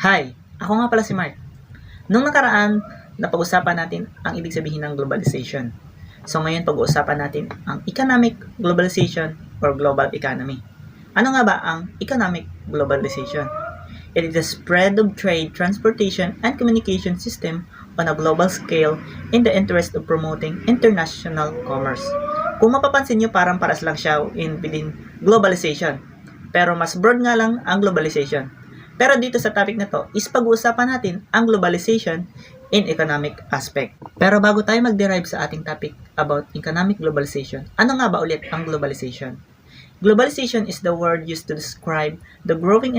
Hi, ako nga pala si Mark. Nung nakaraan, napag-usapan natin ang ibig sabihin ng globalization. So ngayon pag-uusapan natin ang economic globalization or global economy. Ano nga ba ang economic globalization? It is the spread of trade, transportation, and communication system on a global scale in the interest of promoting international commerce. Kung mapapansin nyo, parang paras lang siya within globalization. Pero mas broad nga lang ang globalization. Pero dito sa topic na to is pag-uusapan natin ang globalization in economic aspect. Pero bago tayo mag-derive sa ating topic about economic globalization, ano nga ba ulit ang globalization? Globalization is the word used to describe the growing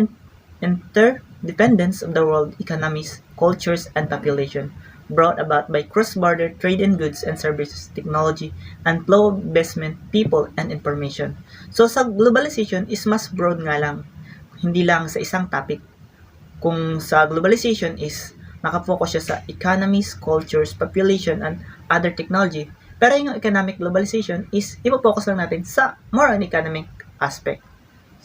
interdependence of the world economies, cultures, and population brought about by cross-border trade in goods and services, technology, and flow of investment, people, and information. So sa globalization is mas broad nga lang, hindi lang sa isang topic. Kung sa globalization is nakafocus siya sa economies, cultures, population, and other technology. Pero yung economic globalization is ipo-focus lang natin sa more on economic aspect.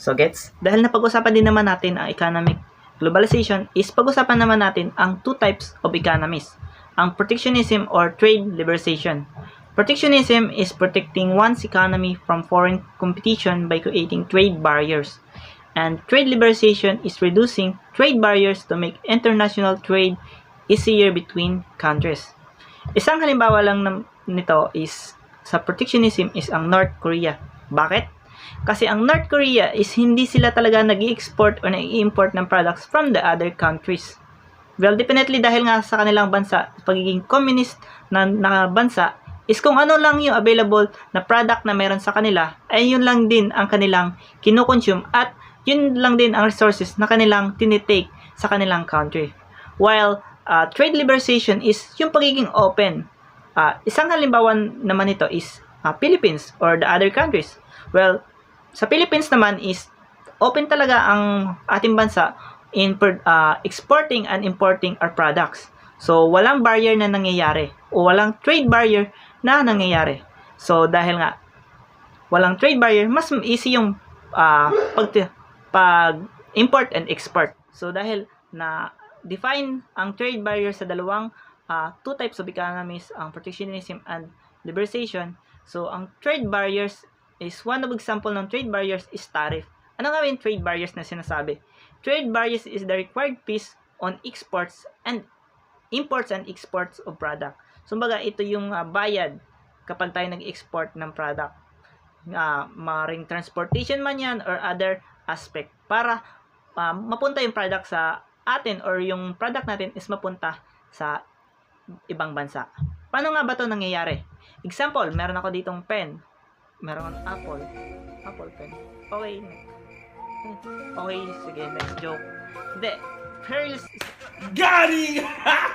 So gets? Dahil napag-usapan din naman natin ang economic globalization is pag-usapan naman natin ang two types of economies. Ang protectionism or trade liberalization. Protectionism is protecting one's economy from foreign competition by creating trade barriers. And trade liberalization is reducing trade barriers to make international trade easier between countries. Isang halimbawa lang nito is sa protectionism is ang North Korea. Bakit? Kasi ang North Korea is hindi sila talaga nag-i-export o nag-i-import ng products from the other countries. Well, definitely dahil nga sa kanilang bansa, pagiging communist na bansa, is kung ano lang yung available na product na meron sa kanila, ay yun lang din ang kanilang kinukonsume at yun lang din ang resources na kanilang tinitake sa kanilang country. While trade liberalization is yung pagiging open. Isang halimbawa naman nito is Philippines or the other countries. Well, sa Philippines naman is open talaga ang ating bansa in exporting and importing our products. So, walang barrier na nangyayari o walang trade barrier na nangyayari. So, dahil nga walang trade barrier, mas easy yung pag-import and export. So, dahil na define ang trade barrier sa dalawang two types of economies, ang protectionism and liberalization. So, ang trade barriers is one of example ng trade barriers is tariff. Ano nga yung trade barriers na sinasabi? Trade barriers is the required fees on exports and imports and exports of product. So, baga, ito yung bayad kapag tayo nag-export ng product. Maring transportation man yan or other aspect para mapunta yung product sa atin or yung product natin is mapunta sa ibang bansa. Paano nga ba ito nangyayari? Example, meron ako ditong pen. Meron akong Apple pen. Okay, sige, next joke. Hindi.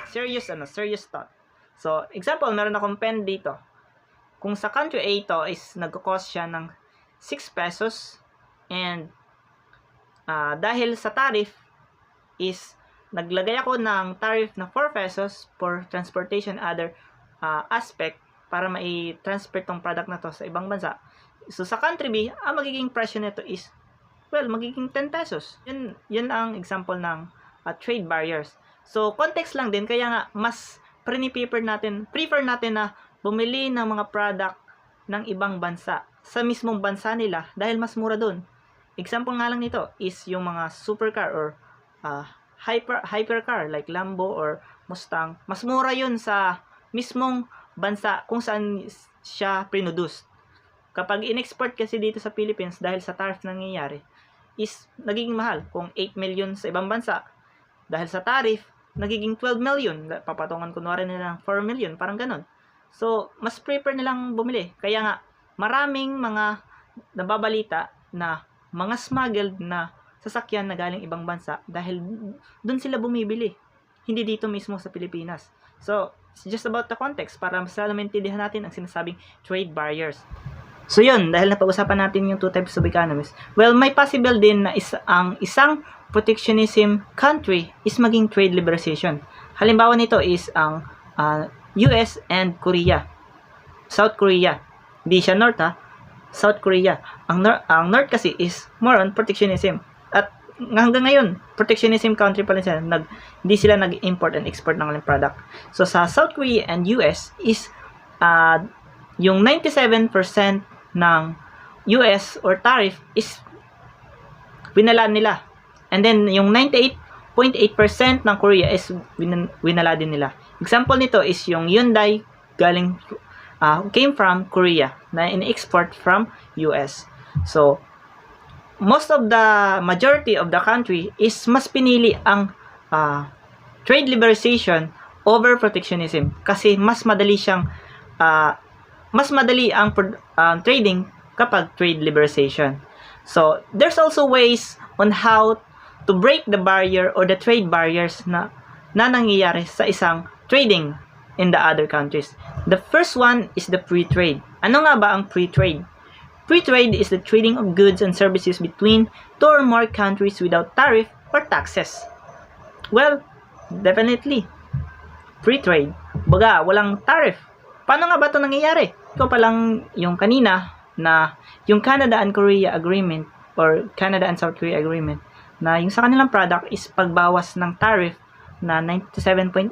Serious thought. So, example, meron akong pen dito. Kung sa country A ito is nagko-cost siya ng 6 pesos and dahil sa tariff is naglagay ako ng tariff na 4 pesos for transportation other aspect para mai-transfer tong product na to sa ibang bansa. So sa country B, ang magiging presyo nito is magiging 10 pesos. Yun ang example ng trade barriers. So context lang din kaya nga mas prefer natin na bumili ng mga product ng ibang bansa sa mismong bansa nila dahil mas mura doon. Example nga lang nito is yung mga supercar or hypercar like Lambo or Mustang. Mas mura yun sa mismong bansa kung saan siya produce. Kapag in-export kasi dito sa Philippines dahil sa tariff nangyayari is nagiging mahal. Kung 8 million sa ibang bansa dahil sa tariff, nagiging 12 million. Papatungan kunwari nila ng 4 million, parang ganun. So, mas prefer nilang bumili. Kaya nga, maraming mga nababalita na mga smuggled na sasakyan na galing ibang bansa dahil dun sila bumibili. Hindi dito mismo sa Pilipinas. So, it's just about the context para mas lalo maintindihan natin ang sinasabing trade barriers. So, yun. Dahil napag-usapan natin yung two types of economies. Well, may possible din na ang isang protectionism country is maging trade liberalization. Halimbawa nito is ang US and Korea. South Korea. Di siya North South Korea. Ang North kasi is more on protectionism. At hanggang ngayon, protectionism country pa rin sila. Hindi sila nag-import and export ng kanilang product. So, sa South Korea and US is yung 97% ng US or tariff is winala nila. And then, yung 98.8% ng Korea is winala din nila. Example nito is yung Hyundai came from Korea na in-export from US. So, most of the majority of the country is mas pinili ang trade liberalization over protectionism kasi mas madali ang trading kapag trade liberalization. So, there's also ways on how to break the barrier or the trade barriers na nangyayari sa isang trading in the other countries. The first one is the free trade. Ano nga ba ang free trade? Free trade is the trading of goods and services between two or more countries without tariff or taxes. Well, definitely. Free trade. Baga, walang tariff. Paano nga ba ito nangyayari? Ito palang yung kanina na yung Canada and Korea Agreement or Canada and South Korea Agreement na yung sa kanilang product is pagbawas ng tariff na 97.8%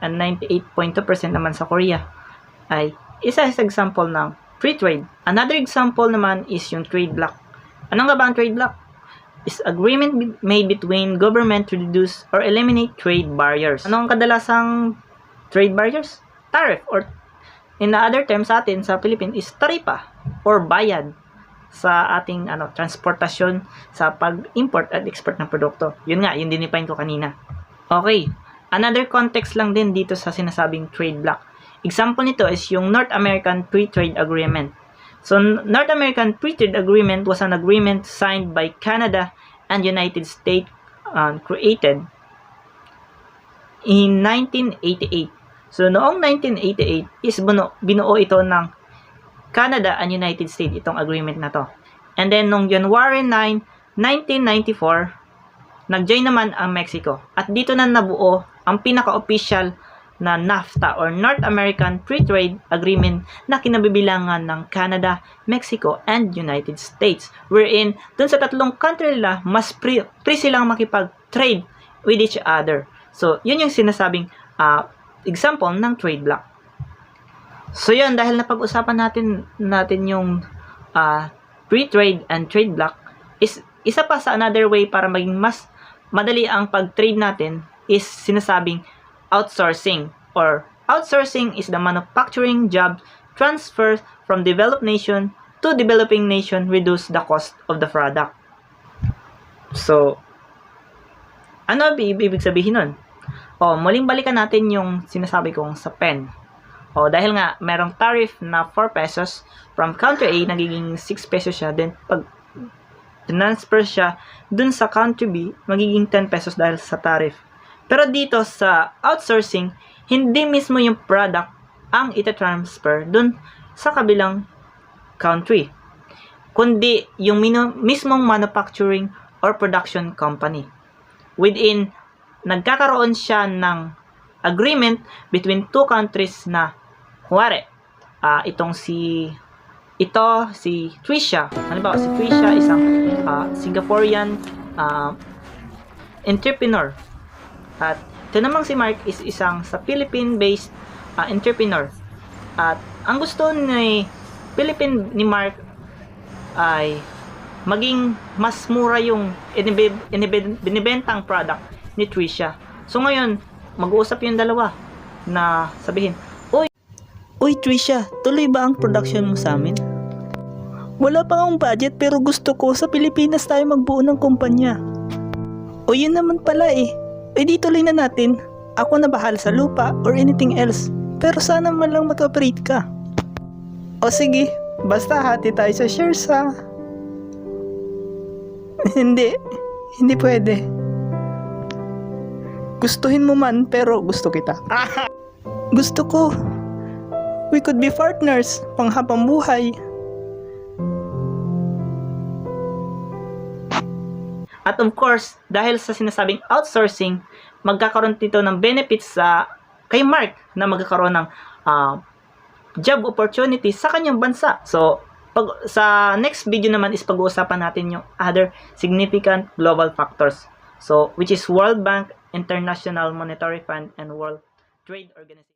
and 98.2% naman sa Korea ay isa sa example ng free trade. Another example naman is yung trade block. Ano nga ba ang trade block? Is agreement made between government to reduce or eliminate trade barriers. Ano ang kadalasang trade barriers? Tariff or in the other term sa atin sa Philippines is taripa or bayad sa ating transportasyon sa pag-import at export ng produkto. Yun nga, yun dinipine ko kanina. Okay, another context lang din dito sa sinasabing trade block. Example nito is yung North American Free Trade Agreement. So, North American Free Trade Agreement was an agreement signed by Canada and United States created in 1988. So, noong 1988 is binuo ito ng Canada and United States itong agreement na to. And then, noong January 9, 1994, nag-join naman ang Mexico. At dito na nabuo ang pinaka-official na NAFTA or North American Free Trade Agreement na kinabibilangan ng Canada, Mexico, and United States. Wherein, dun sa tatlong country nila, mas free silang makipag-trade with each other. So, yun yung sinasabing example ng trade block. So, yun, dahil napag-usapan natin yung free trade and trade block, is isa pa sa another way para maging mas madali ang pag-trade natin is sinasabing outsourcing, or outsourcing is the manufacturing job transfer from developed nation to developing nation reduce the cost of the product. So, ano ibig sabihin nun? Muling balikan natin yung sinasabi kong sa pen. Dahil nga merong tariff na 4 pesos from country A, nagiging 6 pesos siya, then pag transfer siya dun sa country B, magiging 10 pesos dahil sa tariff. Pero dito sa outsourcing, hindi mismo yung product ang ita-transfer dun sa kabilang country, kundi yung mismong manufacturing or production company. Within, nagkakaroon siya ng agreement between two countries na, kuwari, si Tricia. Halimbawa, si Tricia isang Singaporean entrepreneur. At ito namang si Mark is isang sa Philippine-based entrepreneur. At ang gusto ni Mark ay maging mas mura yung binibentang product ni Tricia. So ngayon, mag-uusap yung dalawa na sabihin, Uy Tricia, tuloy ba ang production mo sa amin? Wala pa akong budget pero gusto ko sa Pilipinas tayo magbuo ng kumpanya. O yun naman pala eh. Di tuloy na natin. Ako na bahala sa lupa or anything else. Pero sana man lang mag-operate ka. O sige, basta hati tayo sa shares ha. Hindi pwede. Gustuhin mo man pero gusto kita. Gusto ko. We could be partners panghabang buhay. At of course, dahil sa sinasabing outsourcing, magkakaroon dito ng benefits kay Mark na magkakaroon ng job opportunities sa kanyang bansa. So, sa next video naman is pag-uusapan natin yung other significant global factors. So, which is World Bank, International Monetary Fund, and World Trade Organization.